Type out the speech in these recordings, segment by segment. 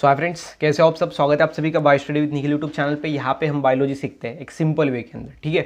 सो hi friends, कैसे हो आप सब। स्वागत है आप सभी का bio study with Nikhil YouTube channel पे। यहाँ पे हम बायोलॉजी सीखते हैं एक सिंपल वे के अंदर, ठीक है।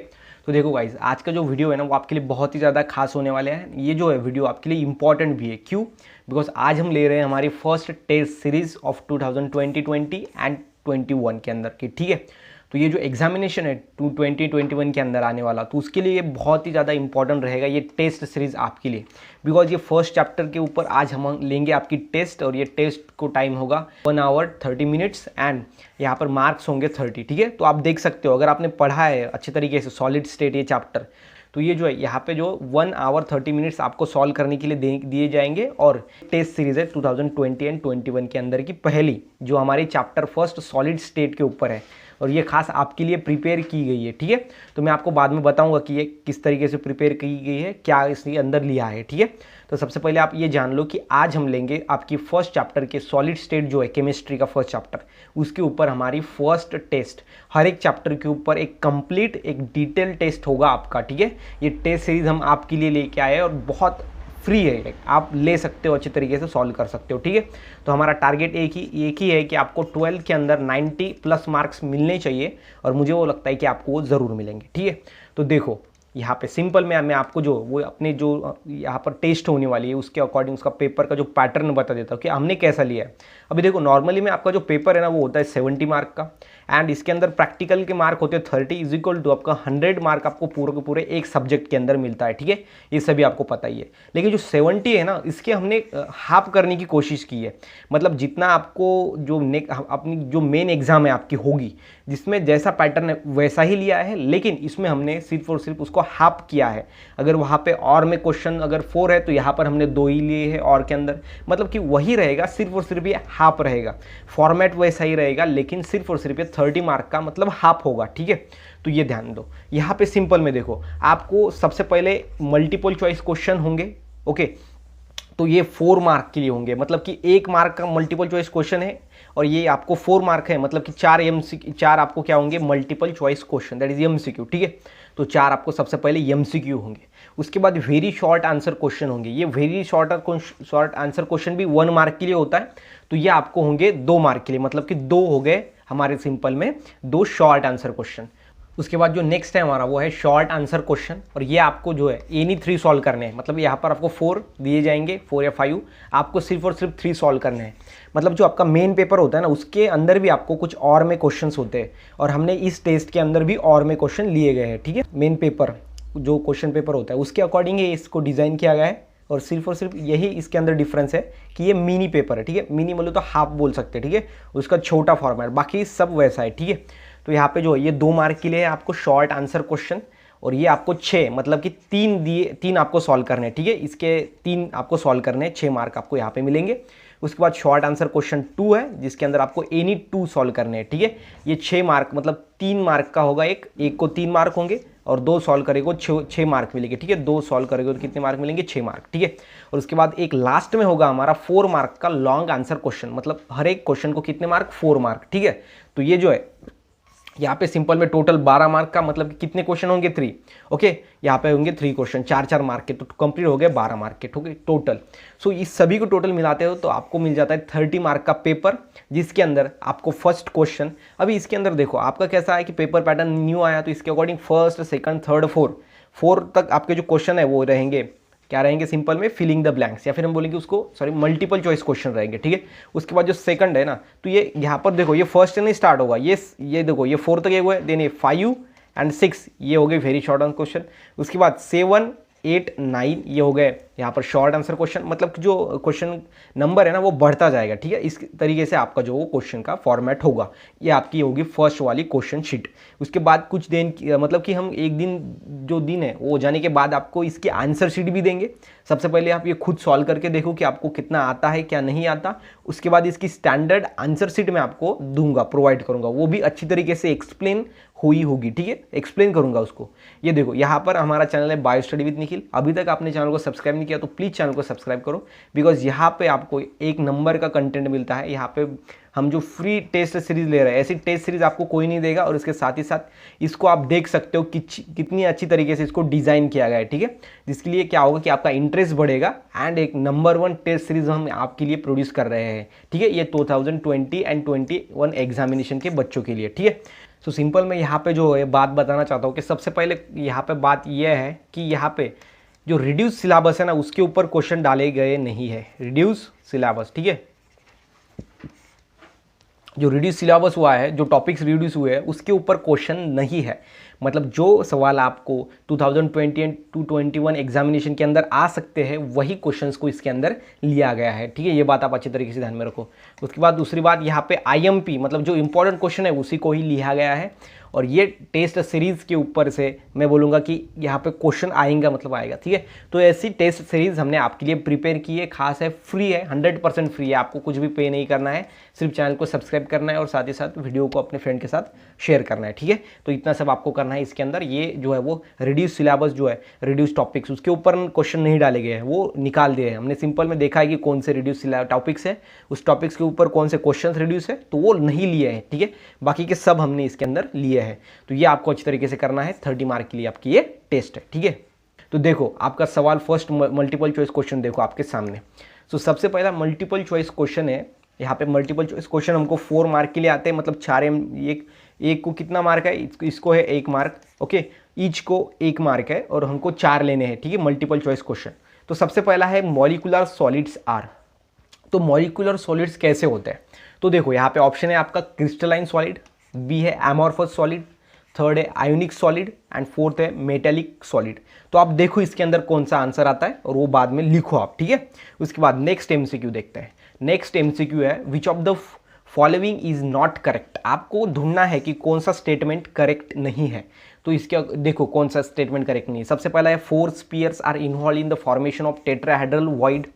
तो देखो गाइस, आज का जो वीडियो है ना वो आपके लिए बहुत ही ज़्यादा खास होने वाले हैं। ये जो है वीडियो आपके लिए इंपॉर्टेंट भी है। क्यों? बिकॉज आज हम ले रहे हैं हमारी first test series of 2020 and 21 के अंदर की, ठीक है। तो ये जो एग्जामिनेशन है 2021 के अंदर आने वाला, तो उसके लिए ये बहुत ही ज़्यादा इंपॉर्टेंट रहेगा ये टेस्ट सीरीज आपके लिए। बिकॉज ये फर्स्ट चैप्टर के ऊपर आज हम लेंगे आपकी टेस्ट, और ये टेस्ट को टाइम होगा 1 आवर 30 मिनट्स एंड यहाँ पर मार्क्स होंगे 30, ठीक है। तो आप देख सकते हो, अगर आपने पढ़ा है अच्छे तरीके से सॉलिड स्टेट ये चैप्टर, तो ये जो है यहाँ पे जो 1 आवर 30 मिनट्स आपको सॉल्व करने के लिए दिए जाएंगे। और टेस्ट सीरीज है 2020 एंड 21 के अंदर की पहली, जो हमारी चैप्टर फर्स्ट सॉलिड स्टेट के ऊपर है, और ये खास आपके लिए प्रिपेयर की गई है, ठीक है। तो मैं आपको बाद में बताऊंगा कि ये किस तरीके से प्रिपेयर की गई है, क्या इसके अंदर लिया है, ठीक है। तो सबसे पहले आप ये जान लो कि आज हम लेंगे आपकी फर्स्ट चैप्टर के सॉलिड स्टेट जो है केमिस्ट्री का फर्स्ट चैप्टर, उसके ऊपर हमारी फर्स्ट टेस्ट। हर एक चैप्टर के ऊपर एक कंप्लीट एक डिटेल टेस्ट होगा आपका, ठीक है। ये टेस्ट सीरीज हम आपके लिए लेके आए हैं और बहुत फ्री है, आप ले सकते हो, अच्छे तरीके से सॉल्व कर सकते हो, ठीक है। तो हमारा टारगेट एक ही है कि आपको 12 के अंदर 90 प्लस मार्क्स मिलने चाहिए, और मुझे वो लगता है कि आपको वो ज़रूर मिलेंगे, ठीक है। तो देखो यहाँ पे सिंपल में मैं आपको जो वो अपने जो यहाँ पर टेस्ट होने वाली है उसके अकॉर्डिंग उसका पेपर का जो पैटर्न बता देता हूँ कि हमने कैसा लिया है। अभी देखो, नॉर्मली में आपका जो पेपर है ना वो होता है 70 मार्क का, एंड इसके अंदर प्रैक्टिकल के मार्क होते हैं 30 इज इक्वल टू आपका 100 मार्क आपको पूरे के पूरे एक सब्जेक्ट के अंदर मिलता है, ठीक है। ये सभी आपको पता ही है। लेकिन जो 70 है ना, इसके हमने हाफ करने की कोशिश की है। मतलब जितना आपको जो अपनी जो मेन एग्जाम है आपकी होगी, जिसमें जैसा पैटर्न है वैसा ही लिया है, लेकिन इसमें हमने सिर्फ और सिर्फ उसको हाफ किया है। अगर वहाँ पे और में क्वेश्चन अगर 4 है तो यहाँ पर हमने 2 ही लिए हैं और के अंदर, मतलब कि वही रहेगा, सिर्फ और सिर्फ ये हाफ रहेगा। फॉर्मेट वैसा ही रहेगा, लेकिन सिर्फ और सिर्फ ये 30 मार्क का मतलब हाफ होगा, ठीक है। तो ये ध्यान दो। यहाँ पे सिंपल में देखो, आपको सबसे पहले मल्टीपल चॉइस क्वेश्चन होंगे, ओके। तो ये 4 मार्क के लिए होंगे, मतलब कि 1 मार्क का मल्टीपल चॉइस क्वेश्चन है, और ये आपको 4 मार्क है, मतलब कि 4 आपको क्या होंगे, multiple choice question, that is MCQ, ठीक है। तो 4 आपको सबसे पहले एमसीक्यू होंगे। उसके बाद वेरी शॉर्ट आंसर क्वेश्चन होंगे। ये वेरी शॉर्ट आंसर क्वेश्चन भी 1 मार्क के लिए होता है, तो ये आपको होंगे 2 मार्क के लिए, मतलब कि 2 हो गए हमारे सिंपल में 2 शॉर्ट आंसर क्वेश्चन। उसके बाद जो नेक्स्ट है हमारा वो है शॉर्ट आंसर क्वेश्चन, और ये आपको जो है एनी 3 सॉल्व करने हैं। मतलब यहाँ पर आपको 4 दिए जाएंगे, 4 या 5, आपको सिर्फ और सिर्फ 3 सॉल्व करने हैं। मतलब जो आपका मेन पेपर होता है ना, उसके अंदर भी आपको कुछ और में क्वेश्चंस होते हैं, और हमने इस टेस्ट के अंदर भी और में क्वेश्चन लिए गए हैं, ठीक है। मेन पेपर जो क्वेश्चन पेपर होता है उसके अकॉर्डिंग ही इसको डिज़ाइन किया गया है, और सिर्फ यही इसके अंदर डिफरेंस है कि ये मिनी पेपर है, ठीक है। मिनी बोलो तो हाफ बोल सकते हैं, ठीक है, उसका छोटा फॉर्मेट, बाकी सब वैसा है, ठीक है। तो यहाँ पे जो ये 2 मार्क के लिए है आपको शॉर्ट आंसर क्वेश्चन, और ये आपको 6, मतलब कि 3 आपको सॉल्व करने हैं, ठीक है। इसके 3 आपको सॉल्व करने हैं, 6 मार्क आपको यहाँ पे मिलेंगे। उसके बाद शॉर्ट आंसर क्वेश्चन 2 है, जिसके अंदर आपको एनी 2 सॉल्व करने हैं, ठीक है। ये 6 मार्क, मतलब 3 मार्क का होगा, एक को 3 मार्क होंगे, और 2 सॉल्व करेगा 6 मार्क मिलेंगे, ठीक है। 2 सॉल्व करेगा तो कितने मार्क मिलेंगे, 6 मार्क, ठीक है। और उसके बाद एक लास्ट में होगा हमारा 4 मार्क का लॉन्ग आंसर क्वेश्चन, मतलब हर एक क्वेश्चन को कितने मार्क, 4 मार्क, ठीक है। तो ये जो है यहाँ पे सिंपल में टोटल 12 मार्क का, मतलब कितने क्वेश्चन होंगे, 3, ओके। यहाँ पे होंगे 3 क्वेश्चन, 4 मार्क के, तो कंप्लीट हो गए 12 मार्क के, ठीक है, टोटल। सो इस सभी को टोटल मिलाते हो तो आपको मिल जाता है 30 मार्क का पेपर, जिसके अंदर आपको फर्स्ट क्वेश्चन, अभी इसके अंदर देखो आपका कैसा है कि पेपर पैटर्न न्यू आया, तो इसके according first, second, third, four तक आपके जो क्वेश्चन है वो रहेंगे, क्या रहेंगे, सिंपल में फिलिंग द ब्लैंक्स, या फिर हम बोलेंगे उसको मल्टीपल चॉइस क्वेश्चन रहेंगे, ठीक है। उसके बाद जो सेकंड है ना, तो ये यहाँ पर देखो, ये फर्स्ट से नहीं स्टार्ट होगा, ये देखो, ये 4 तक ये हुआ है, देन ये 5 एंड 6 ये हो गए वेरी शॉर्ट आंसर क्वेश्चन। उसके बाद 7, 8, 9 ये हो गए यहाँ पर शॉर्ट आंसर क्वेश्चन, मतलब जो क्वेश्चन नंबर है ना वो बढ़ता जाएगा, ठीक है। इस तरीके से आपका जो क्वेश्चन का फॉर्मेट होगा, ये आपकी होगी फर्स्ट वाली क्वेश्चन शीट। उसके बाद कुछ दिन, मतलब कि हम एक दिन, जो दिन है वो जाने के बाद आपको इसकी आंसर शीट भी देंगे। सबसे पहले आप ये खुद सॉल्व करके देखो कि आपको कितना आता है, क्या नहीं आता। उसके बाद इसकी स्टैंडर्ड आंसर शीट मैं आपको दूंगा, प्रोवाइड करूंगा, वो भी अच्छी तरीके से एक्सप्लेन हुई होगी, ठीक है, एक्सप्लेन करूंगा उसको। ये देखो यहाँ पर हमारा चैनल है बायो स्टडी विद निखिल। अभी तक आपने चैनल को सब्सक्राइब नहीं किया तो प्लीज़ चैनल को सब्सक्राइब करो, बिकॉज यहाँ पे आपको एक नंबर का कंटेंट मिलता है। यहाँ पे हम जो फ्री टेस्ट सीरीज ले रहे हैं, ऐसी टेस्ट सीरीज आपको कोई नहीं देगा। और इसके साथ ही साथ इसको आप देख सकते हो कि कितनी अच्छी तरीके से इसको डिज़ाइन किया गया है, ठीक है। जिसके लिए क्या होगा कि आपका इंटरेस्ट बढ़ेगा एंड एक नंबर 1 टेस्ट सीरीज हम आपके लिए प्रोड्यूस कर रहे हैं, ठीक है। ये 2020 एंड 21 एग्जामिनेशन के बच्चों के लिए, ठीक है। सो सिंपल मैं यहाँ पे जो है बात बताना चाहता हूँ कि सबसे पहले यहाँ पे बात यह है कि यहाँ पे जो रिड्यूस सिलेबस है ना, उसके ऊपर क्वेश्चन डाले गए नहीं है। रिड्यूस सिलेबस, ठीक है। जो रिड्यूस सिलेबस हुआ है, जो टॉपिक्स रिड्यूस हुए हैं, उसके ऊपर क्वेश्चन नहीं है। मतलब जो सवाल आपको 2020 एंड 2021 एग्जामिनेशन के अंदर आ सकते हैं, वही क्वेश्चंस को इसके अंदर लिया गया है, ठीक है। ये बात आप अच्छी तरीके से ध्यान में रखो। उसके बाद दूसरी बात, यहाँ पे IMP मतलब जो इंपॉर्टेंट क्वेश्चन है उसी को ही लिया गया है। और ये टेस्ट सीरीज़ के ऊपर से मैं बोलूँगा कि यहाँ पे क्वेश्चन आएगा, मतलब आएगा, ठीक है। तो ऐसी टेस्ट सीरीज़ हमने आपके लिए प्रिपेयर की है, खास है, फ्री है, 100% फ्री है। आपको कुछ भी पे नहीं करना है, सिर्फ चैनल को सब्सक्राइब करना है और साथ ही साथ वीडियो को अपने फ्रेंड के साथ शेयर करना है, ठीक है। तो इतना सब आपको करना है इसके अंदर। ये जो है वो रिड्यूस सिलेबस जो है, रिड्यूस टॉपिक्स, उसके ऊपर क्वेश्चन नहीं डाले गए हैं, वो निकाल दिए हैं हमने। सिंपल में देखा है कि कौन से रिड्यूस टॉपिक्स है, उस टॉपिक्स के ऊपर कौन से क्वेश्चन रिड्यूस है, तो वो नहीं लिए हैं, ठीक है। बाकी के सब हमने इसके अंदर लिए हैं। तो ये आपको अच्छी तरीके से करना है, 30 मार्क के लिए आपकी ये टेस्ट है, ठीक है। तो देखो आपका सवाल फर्स्ट मल्टीपल चॉइस क्वेश्चन देखो आपके सामने। सो सबसे पहला मल्टीपल चॉइस क्वेश्चन है। यहाँ पे मल्टीपल चॉइस क्वेश्चन हमको 4 मार्क के लिए आते हैं, मतलब 4 एक को कितना मार्क है, इसको है 1 मार्क, ओके। ईच को 1 मार्क है और हमको 4 लेने हैं, ठीक है, मल्टीपल चॉइस क्वेश्चन। तो सबसे पहला है मॉलिक्यूलर सॉलिड्स आर। तो मॉलिक्यूलर सॉलिड्स कैसे होते हैं, तो देखो यहाँ पे ऑप्शन है आपका क्रिस्टलाइन सॉलिड, बी है एमॉर्फस सॉलिड, थर्ड है आयोनिक सॉलिड एंड फोर्थ है मेटेलिक सॉलिड। तो आप देखो इसके अंदर कौन सा आंसर आता है और वो बाद में लिखो आप, ठीक है। उसके बाद नेक्स्ट MCQ देखते हैं। नेक्स्ट MCQ है विच of the following is not correct. आपको ढूंढना है कि कौन सा स्टेटमेंट करेक्ट नहीं है। तो इसके देखो कौन सा स्टेटमेंट करेक्ट नहीं है। सबसे पहला है 4 spheres are involve in the formation of tetrahedral void.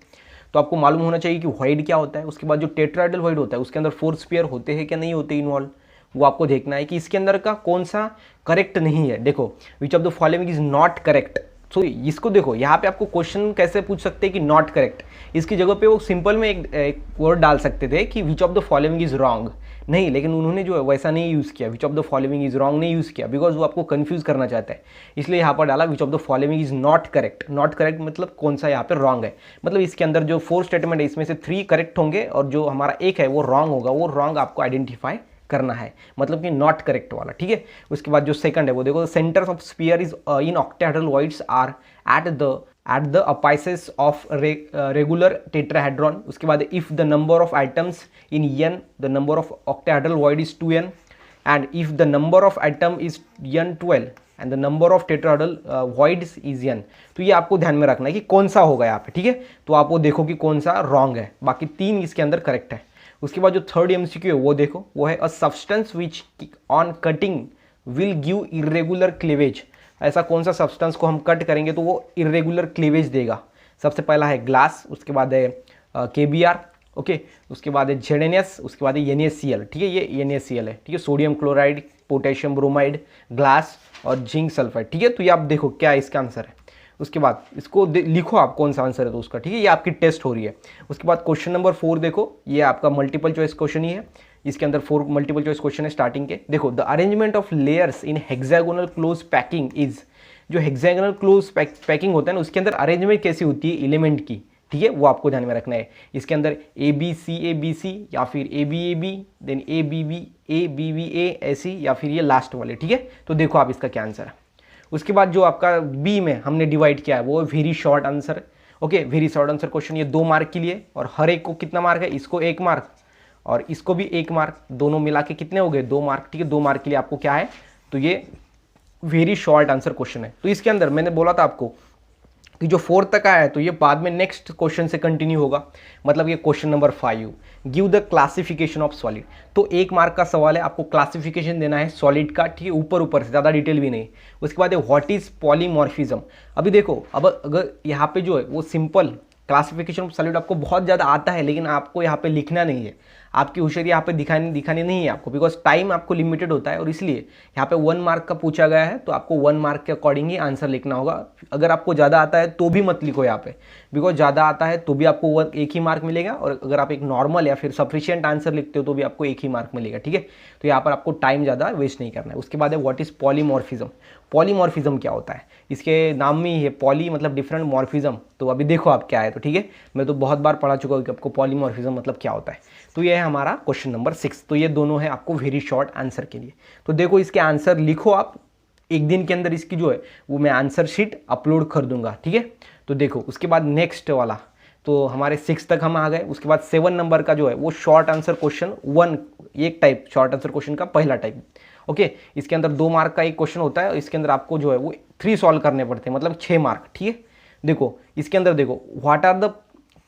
तो आपको मालूम होना चाहिए कि वॉइड क्या होता है। उसके बाद जो टेट्राहेड्रल वॉइड होता है उसके अंदर 4 स्पीयर होते हैं क्या नहीं होते इन्वॉल्व, वो आपको देखना है कि इसके अंदर का कौन सा करेक्ट नहीं है। देखो which of the following is not correct. So इसको देखो यहाँ पे आपको क्वेश्चन कैसे पूछ सकते हैं कि नॉट करेक्ट, इसकी जगह पे वो सिंपल में एक वर्ड डाल सकते थे कि विच of the following is wrong, नहीं, लेकिन उन्होंने जो है वैसा नहीं यूज़ किया, विच of the following is wrong नहीं यूज़ किया, बिकॉज वो आपको कंफ्यूज करना चाहता है, इसलिए यहाँ पर डाला विच of the following is not correct. Not correct मतलब कौन सा यहाँ पर रॉन्ग है, मतलब इसके अंदर जो 4 स्टेटमेंट है इसमें से 3 करेक्ट होंगे और जो हमारा एक है वो रॉन्ग होगा, वो रॉन्ग आपको आइडेंटिफाई करना है, मतलब कि नॉट करेक्ट वाला, ठीक है। उसके बाद जो सेकंड है वो देखो, centres of sphere is in octahedral voids are at the apices of regular tetrahedron. उसके बाद if the number of items in n the number of octahedral void is 2n and if the number of item is n12 and the number of tetrahedral voids is n। तो ये आपको ध्यान में रखना है कि कौन सा होगा यहाँ पे, ठीक है। तो आप वो देखो कि कौन सा रॉन्ग है, बाकी 3 इसके अंदर करेक्ट है। उसके बाद जो थर्ड MCQ है वो देखो, वो है a substance which on cutting will give irregular cleavage. ऐसा कौन सा सब्सटेंस को हम कट करेंगे तो वो इरेगुलर क्लीवेज देगा। सबसे पहला है ग्लास, उसके बाद है KBr, ओके। उसके बाद है ZnS, उसके बाद है NaCl, ठीक है, ये NaCl है, ठीक है, sodium chloride, potassium bromide, glass और जिंक सल्फाइड, ठीक है। तो ये आप देखो क्या इसका आंसर है। उसके बाद इसको लिखो आप कौन सा आंसर है तो उसका, ठीक है, ये आपकी टेस्ट हो रही है। उसके बाद क्वेश्चन नंबर 4 देखो, ये आपका मल्टीपल चॉइस क्वेश्चन ही है, इसके अंदर 4 मल्टीपल चॉइस क्वेश्चन है स्टार्टिंग के। देखो the arrangement of layers in hexagonal close packing is, जो हेक्सागोनल क्लोज पैकिंग होता है ना उसके अंदर अरेंजमेंट कैसी होती है एलिमेंट की, ठीक है, वो आपको ध्यान में रखना है। इसके अंदर ABCABC या फिर ABAB देन ABBA ऐसी या फिर ये लास्ट वाले, ठीक है। तो देखो आप इसका क्या आंसर है। उसके बाद जो आपका B में हमने डिवाइड किया है वो very short answer, okay, very short answer question, ये 2 मार्क के लिए और हर एक को कितना मार्क है, इसको 1 मार्क और इसको भी 1 मार्क, दोनों मिला के कितने हो गए 2 मार्क, ठीक है। 2 मार्क के लिए आपको क्या है, तो ये वेरी शॉर्ट आंसर क्वेश्चन है। तो इसके अंदर मैंने बोला था आपको कि जो 4 तक आया है तो ये बाद में नेक्स्ट क्वेश्चन से कंटिन्यू होगा, मतलब ये question number 5 give the classification of solid. तो 1 मार्क का सवाल है, आपको क्लासिफिकेशन देना है सॉलिड का, ठीक है, ऊपर से, ज़्यादा डिटेल भी नहीं। उसके बाद है व्हाट इज पॉलीमॉर्फिज्म। अभी देखो, अब अगर यहाँ पे जो है वो सिंपल क्लासिफिकेशन ऑफ सॉलिड आपको बहुत ज़्यादा आता है, लेकिन आपको यहाँ पे लिखना नहीं है, आपकी होशियारी यहाँ पे दिखानी नहीं है आपको, बिकॉज टाइम आपको लिमिटेड होता है और इसलिए यहाँ पे 1 मार्क का पूछा गया है, तो आपको 1 मार्क के अकॉर्डिंग ही आंसर लिखना होगा। अगर आपको ज़्यादा आता है तो भी मत लिखो यहाँ पे, बिकॉज ज़्यादा आता है तो भी आपको एक ही मार्क मिलेगा, और अगर आप एक नॉर्मल या फिर सफिशियंट आंसर लिखते हो तो भी आपको एक ही मार्क मिलेगा, ठीक है। तो यहाँ पर आपको टाइम ज़्यादा वेस्ट नहीं करना है। उसके बाद है व्हाट इज़ पॉलीमॉर्फिज्म। पॉलीमॉर्फिज्म क्या होता है, इसके नाम में ही है पॉली मतलब डिफरेंट, मॉर्फिज्म तो अभी देखो आप क्या है, तो ठीक है, मैं तो बहुत बार पढ़ा चुका हूँ कि आपको पॉलीमॉर्फिज्म मतलब क्या होता है। तो ये है हमारा क्वेश्चन नंबर 6। तो ये दोनों है आपको वेरी शॉर्ट आंसर के लिए। तो देखो इसके आंसर लिखो आप, एक दिन के अंदर इसकी जो है वो मैं आंसर शीट अपलोड कर दूंगा, ठीक है। तो देखो उसके बाद नेक्स्ट वाला, तो हमारे 6 तक हम आ गए। उसके बाद 7 नंबर का जो है वो शॉर्ट आंसर क्वेश्चन 1, एक टाइप शॉर्ट आंसर क्वेश्चन का पहला टाइप, ओके। इसके अंदर 2 मार्क का एक क्वेश्चन होता है, इसके अंदर आपको जो है वो 3 सॉल्व करने पड़ते हैं, मतलब 6 मार्क, ठीक है। देखो इसके अंदर देखो what are the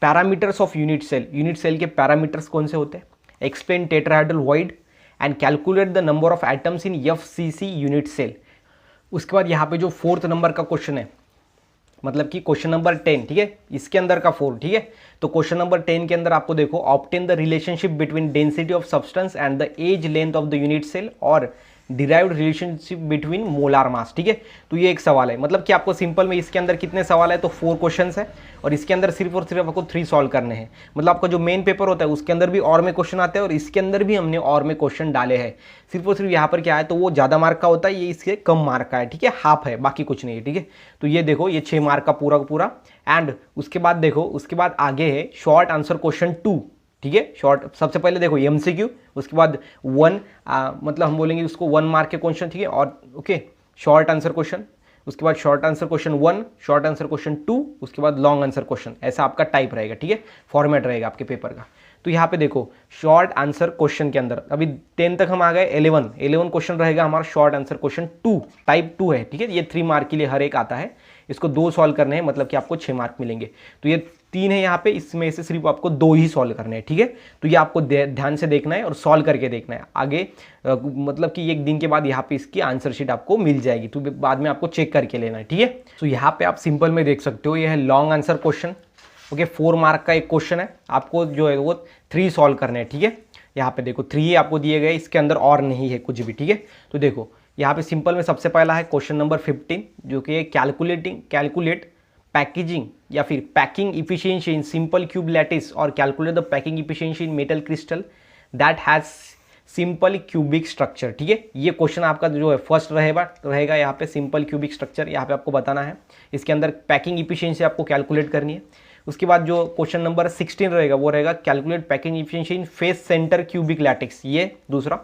parameters of unit cell. Unit cell के पैरामीटर्स कौन से होते हैं, explain tetrahedral void and calculate the number of atoms in FCC unit cell. उसके बाद यहाँ पे जो 4th नंबर का क्वेश्चन है, मतलब कि क्वेश्चन नंबर 10, ठीक है, इसके अंदर का 4, ठीक है। तो क्वेश्चन नंबर 10 के अंदर आपको देखो obtain the relationship between density of substance and the edge length of the unit cell और derived relationship between molar mass, ठीक है। तो ये एक सवाल है, मतलब कि आपको सिंपल में इसके अंदर कितने सवाल है, तो 4 क्वेश्चंस है और इसके अंदर सिर्फ और सिर्फ आपको 3 सॉल्व करने हैं। मतलब आपका जो मेन पेपर होता है उसके अंदर भी और में क्वेश्चन आते हैं और इसके अंदर भी हमने और में क्वेश्चन डाले हैं। सिर्फ और सिर्फ यहाँ पर क्या है, तो वो ज़्यादा मार्क का होता है, ये इसके कम मार्क का है, ठीक है, हाफ है, बाकी कुछ नहीं है, ठीक है। तो ये देखो ये 6 मार्क का पूरा एंड उसके बाद देखो उसके बाद आगे है शॉर्ट आंसर क्वेश्चन 2, ठीक है। शॉर्ट सबसे पहले देखो एमसीक्यू, उसके बाद 1 मतलब हम बोलेंगे उसको 1 मार्क के क्वेश्चन, ठीक है, और ओके शॉर्ट आंसर क्वेश्चन, उसके बाद short answer question 1, short answer question 2, उसके बाद लॉन्ग आंसर क्वेश्चन, ऐसा आपका टाइप रहेगा, ठीक है, फॉर्मेट रहेगा आपके पेपर का। तो यहाँ पे देखो शॉर्ट आंसर क्वेश्चन के अंदर अभी 10 तक हम आ गए, 11 क्वेश्चन रहेगा हमारा शॉर्ट आंसर क्वेश्चन 2, टाइप 2 है, ठीक है। ये 3 मार्क के लिए हर एक आता है, इसको 2 सॉल्व करने हैं, मतलब कि आपको 6 मार्क मिलेंगे। तो ये 3 है यहाँ पे, इसमें से सिर्फ आपको 2 ही सॉल्व करने हैं, ठीक है। तो ये आपको ध्यान से देखना है और सॉल्व करके देखना है आगे, मतलब कि एक दिन के बाद यहाँ पे इसकी आंसर शीट आपको मिल जाएगी, तो बाद में आपको चेक करके लेना है, ठीक है। तो यहाँ पे आप सिंपल में देख सकते हो, ये है long answer question, okay, 4 mark का एक क्वेश्चन है, आपको जो है वो 3 सॉल्व करने हैं, ठीक है। यहाँ पे देखो 3 आपको दिए गए, इसके अंदर और नहीं है कुछ भी, ठीक है। तो देखो यहाँ पे सिंपल में सबसे पहला है क्वेश्चन नंबर 15, जो कि कैलकुलेट पैकेजिंग या फिर packing efficiency in simple cube lattice और calculate the packing efficiency in metal crystal that has simple cubic structure, ठीक है। ये क्वेश्चन आपका जो है फर्स्ट रहेगा यहाँ पे, सिंपल क्यूबिक स्ट्रक्चर यहाँ पे आपको बताना है, इसके अंदर पैकिंग इफिशियंसी आपको कैलकुलेट करनी है। उसके बाद जो क्वेश्चन नंबर 16 रहेगा वो रहेगा कैलकुलेट पैकिंग इफिशियंसी इन फेस सेंटर क्यूबिक लैटिक्स, ये दूसरा।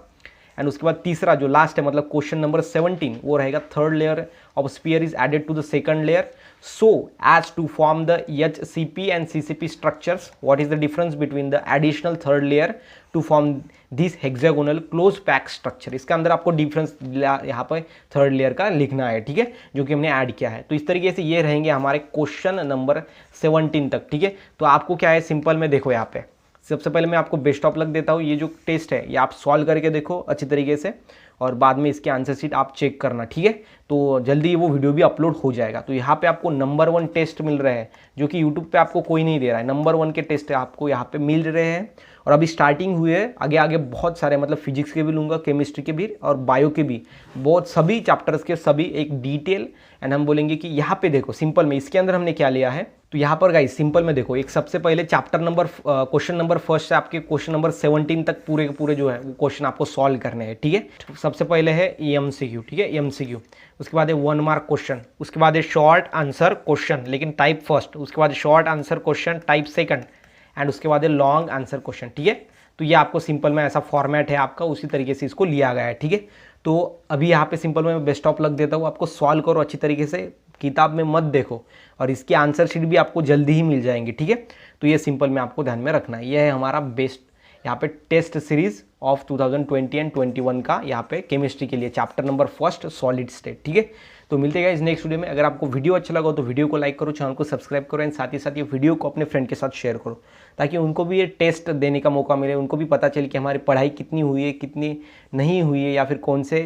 एंड उसके बाद तीसरा जो लास्ट है, मतलब क्वेश्चन नंबर 17, वो रहेगा third layer of sphere is added to the second layer so as to form the HCP and CCP structures. What is the difference between the additional third layer to form this hexagonal close pack structure? इसका अंदर आपको difference यहाँ पर third layer का लिखना है, ठीक है, जो कि हमने ऐड किया है। तो इस तरीके से ये रहेंगे हमारे क्वेश्चन नंबर 17 तक, ठीक है। तो आपको क्या है, सिंपल में देखो यहाँ पे सबसे पहले मैं आपको बेस्ट ऑफ लक देता हूँ। ये जो टेस्ट है ये आप सॉल्व करके देखो अच्छी तरीके से और बाद में इसके आंसर शीट आप चेक करना, ठीक है। तो जल्दी वो वीडियो भी अपलोड हो जाएगा। तो यहाँ पे आपको नंबर 1 टेस्ट मिल रहे हैं, जो कि यूट्यूब पे आपको कोई नहीं दे रहा है। नंबर 1 के टेस्ट आपको यहाँ पे मिल रहे हैं और अभी स्टार्टिंग हुई है, आगे आगे बहुत सारे, मतलब फिजिक्स के भी लूँगा, केमिस्ट्री के भी और बायो के भी, बहुत सभी चैप्टर्स के सभी एक डिटेल। एंड हम बोलेंगे कि यहाँ पे देखो सिंपल में इसके अंदर हमने क्या लिया है। तो यहाँ पर गाइस सिंपल में देखो, एक सबसे पहले chapter number question number first से आपके क्वेश्चन नंबर 17 तक पूरे के पूरे जो है वो क्वेश्चन आपको सॉल्व करने हैं, ठीक है। सबसे पहले है एमसीक्यू, ठीक है, एमसीक्यू। उसके बाद है 1 मार्क क्वेश्चन, उसके बाद है शॉर्ट आंसर क्वेश्चन लेकिन टाइप फर्स्ट, उसके बाद short answer question type second and उसके बाद है लॉन्ग आंसर क्वेश्चन, ठीक है। तो ये आपको सिंपल में ऐसा फॉर्मेट है आपका, उसी तरीके से इसको लिया गया है, ठीक है। तो अभी यहाँ पे सिंपल में बेस्ट ऑफ लक देता हूँ आपको, सॉल्व करो अच्छी तरीके से, किताब में मत देखो और इसकी आंसर शीट भी आपको जल्दी ही मिल जाएंगे, ठीक है। तो ये सिंपल में आपको ध्यान में रखना है। ये है हमारा बेस्ट यहाँ पे टेस्ट सीरीज ऑफ 2020 एंड 21 का, यहाँ पे केमिस्ट्री के लिए chapter number first solid state, ठीक है। तो मिलते हैं इस नेक्स्ट वीडियो में। अगर आपको वीडियो अच्छा लगा तो वीडियो को लाइक करो, चैनल को सब्सक्राइब करो एंड साथ ही साथ ये वीडियो को अपने फ्रेंड के साथ शेयर करो, ताकि उनको भी ये टेस्ट देने का मौका मिले, उनको भी पता चले कि हमारी पढ़ाई कितनी हुई है, कितनी नहीं हुई है, या फिर कौन से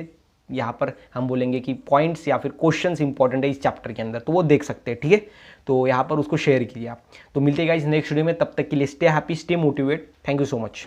यहाँ पर हम बोलेंगे कि पॉइंट्स या फिर क्वेश्चंस इंपॉर्टेंट है इस चैप्टर के अंदर, तो वो देख सकते हैं, ठीक है। तो यहाँ पर उसको शेयर कीजिए आप। तो मिलते हैं गाइस नेक्स्ट वीडियो में, तब तक के लिए stay happy, stay motivate, thank you so much.